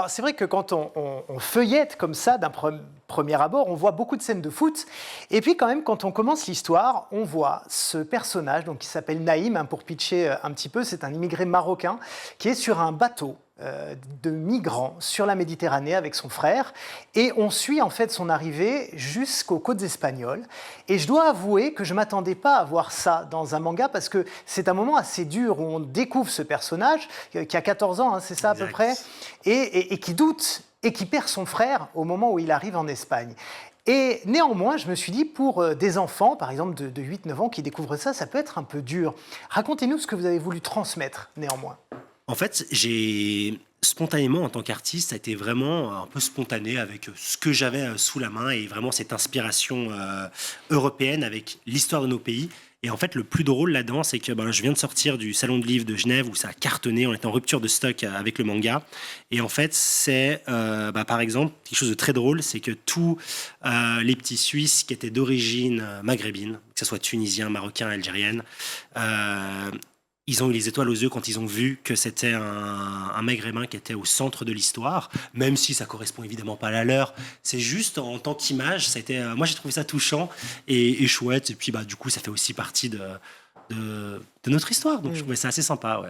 Alors c'est vrai que quand on feuillette comme ça d'un premier abord, on voit beaucoup de scènes de foot. Et puis quand même, quand on commence l'histoire, on voit ce personnage donc, qui s'appelle Naïm, hein, pour pitcher un petit peu, c'est un immigré marocain qui est sur un bateau de migrants sur la Méditerranée avec son frère. Et on suit en fait son arrivée jusqu'aux côtes espagnoles. Et je dois avouer que je ne m'attendais pas à voir ça dans un manga parce que c'est un moment assez dur où on découvre ce personnage qui a 14 ans, hein, c'est ça à peu près, et qui doute et qui perd son frère au moment où il arrive en Espagne. Et néanmoins, je me suis dit, pour des enfants, par exemple de 8-9 ans, qui découvrent ça, ça peut être un peu dur. Racontez-nous ce que vous avez voulu transmettre, néanmoins. En fait, j'ai spontanément, en tant qu'artiste, ça a été vraiment un peu spontané avec ce que j'avais sous la main et vraiment cette inspiration européenne avec l'histoire de nos pays. Et en fait, le plus drôle là-dedans, c'est que je viens de sortir du Salon de livre de Genève où ça a cartonné, on était en rupture de stock avec le manga. Et en fait, c'est, par exemple, quelque chose de très drôle, c'est que tous les petits Suisses qui étaient d'origine maghrébine, que ce soit tunisien, marocain, algérienne, ils ont eu les étoiles aux yeux quand ils ont vu que c'était un maghrébin qui était au centre de l'histoire, même si ça correspond évidemment pas à la leur. C'est juste en tant qu'image, ça a été, moi j'ai trouvé ça touchant et chouette. Et puis du coup, ça fait aussi partie de notre histoire. Donc je trouvais ça assez sympa. Ouais.